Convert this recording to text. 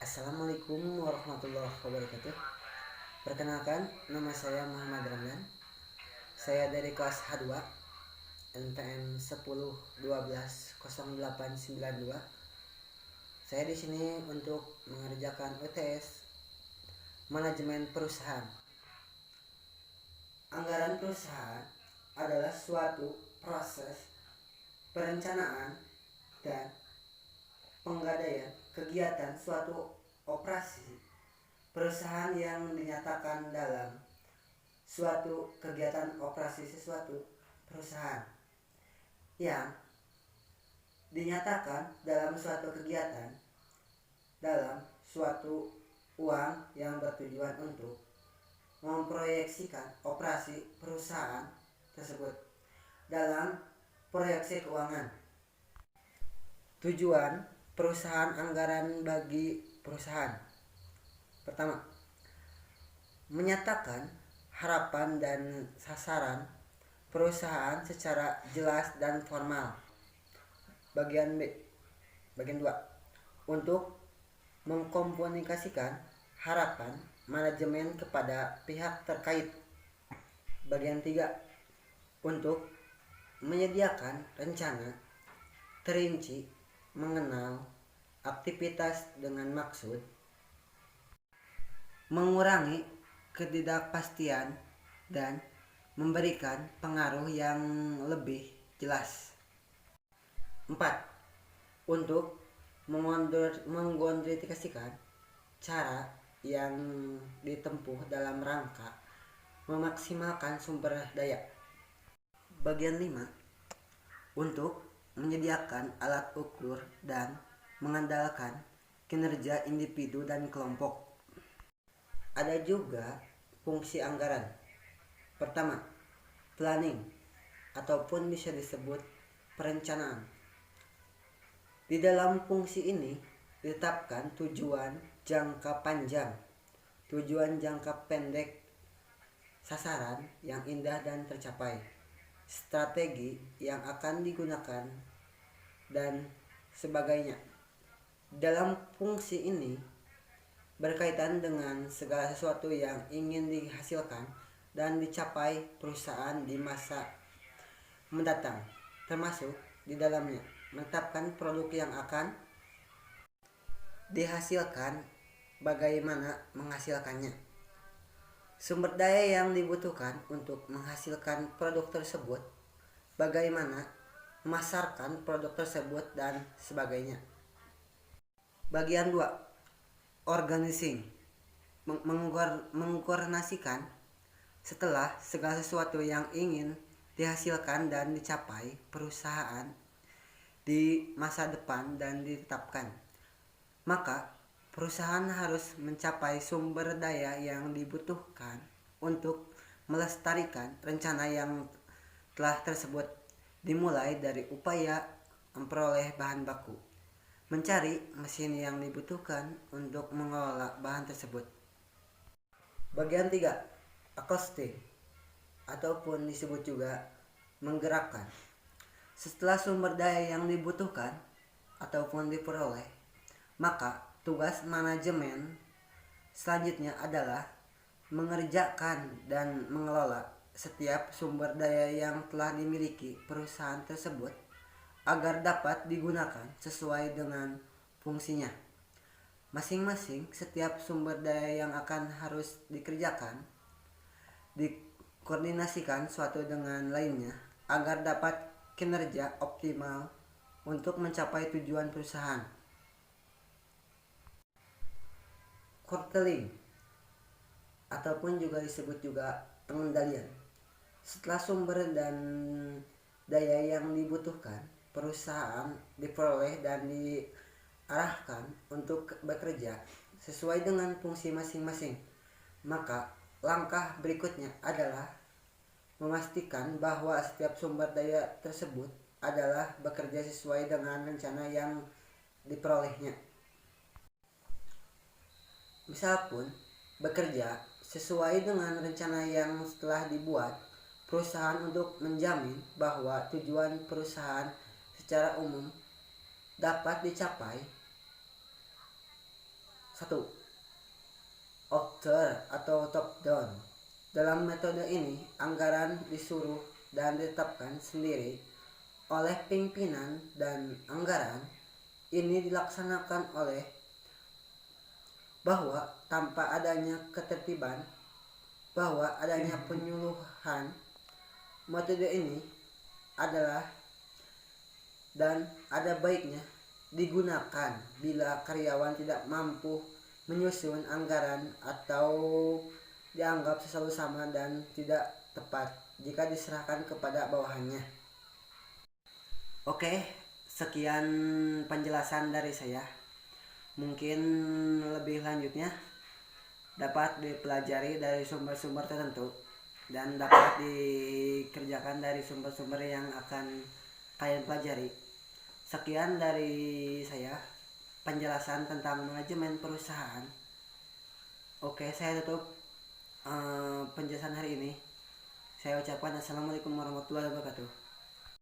Assalamualaikum warahmatullahi wabarakatuh. Perkenalkan, nama saya Muhammad Ramdan. Saya dari kelas H2 NPM 10 12 0892. Saya di sini untuk mengerjakan UTS manajemen perusahaan. Anggaran perusahaan adalah suatu proses perencanaan dan penggadaian kegiatan suatu operasi perusahaan yang dinyatakan dalam suatu kegiatan operasi sesuatu perusahaan yang dinyatakan dalam suatu kegiatan dalam suatu uang yang bertujuan untuk memproyeksikan operasi perusahaan tersebut dalam proyeksi keuangan. Tujuan perusahaan anggaran bagi perusahaan. Pertama, menyatakan harapan dan sasaran perusahaan secara jelas dan formal. Bagian B. Bagian 2. Untuk mengkomunikasikan harapan manajemen kepada pihak terkait. Bagian 3. Untuk menyediakan rencana terinci mengenal aktivitas dengan maksud mengurangi ketidakpastian dan memberikan pengaruh yang lebih jelas. 4. Untuk mengkondisikan cara yang ditempuh dalam rangka memaksimalkan sumber daya. Bagian 5. Untuk menyediakan alat ukur dan mengandalkan kinerja individu dan kelompok. Ada juga fungsi anggaran. Pertama, planning ataupun bisa disebut perencanaan. Di dalam fungsi ini ditetapkan tujuan jangka panjang, tujuan jangka pendek, sasaran yang indah dan tercapai, strategi yang akan digunakan, dan sebagainya. Dalam fungsi ini berkaitan dengan segala sesuatu yang ingin dihasilkan dan dicapai perusahaan di masa mendatang, termasuk di dalamnya menetapkan produk yang akan dihasilkan, bagaimana menghasilkannya, sumber daya yang dibutuhkan untuk menghasilkan produk tersebut, bagaimana memasarkan produk tersebut, dan sebagainya. Bagian 2. Organizing, mengkoordinasikan setelah segala sesuatu yang ingin dihasilkan dan dicapai perusahaan di masa depan dan ditetapkan. Maka perusahaan harus mencapai sumber daya yang dibutuhkan untuk melestarikan rencana yang telah tersebut, dimulai dari upaya memperoleh bahan baku, mencari mesin yang dibutuhkan untuk mengelola bahan tersebut. Bagian 3. Costing ataupun disebut juga menggerakkan. Setelah sumber daya yang dibutuhkan ataupun diperoleh, maka tugas manajemen selanjutnya adalah mengerjakan dan mengelola setiap sumber daya yang telah dimiliki perusahaan tersebut agar dapat digunakan sesuai dengan fungsinya. Masing-masing setiap sumber daya yang akan harus dikerjakan dikoordinasikan suatu dengan lainnya agar dapat kinerja optimal untuk mencapai tujuan perusahaan. Quarterling ataupun juga disebut juga pengendalian. Setelah sumber dan daya yang dibutuhkan perusahaan diperoleh dan diarahkan untuk bekerja sesuai dengan fungsi masing-masing, maka langkah berikutnya adalah memastikan bahwa setiap sumber daya tersebut adalah bekerja sesuai dengan rencana yang diperolehnya. Misal pun bekerja sesuai dengan rencana yang telah dibuat perusahaan untuk menjamin bahwa tujuan perusahaan secara umum dapat dicapai. 1. Order atau top down. Dalam metode ini, anggaran disuruh dan ditetapkan sendiri oleh pimpinan dan anggaran ini dilaksanakan oleh bahwa tanpa adanya ketertiban, bahwa adanya penyuluhan. Metode ini adalah dan ada baiknya digunakan bila karyawan tidak mampu menyusun anggaran atau dianggap selalu sama dan tidak tepat jika diserahkan kepada bawahannya. Oke, sekian penjelasan dari saya. Mungkin lebih lanjutnya dapat dipelajari dari sumber-sumber tertentu dan dapat dikerjakan dari sumber-sumber yang akan kalian pelajari. Sekian dari saya penjelasan tentang manajemen perusahaan. Oke, saya tutup penjelasan hari ini. Saya ucapkan assalamualaikum warahmatullahi wabarakatuh.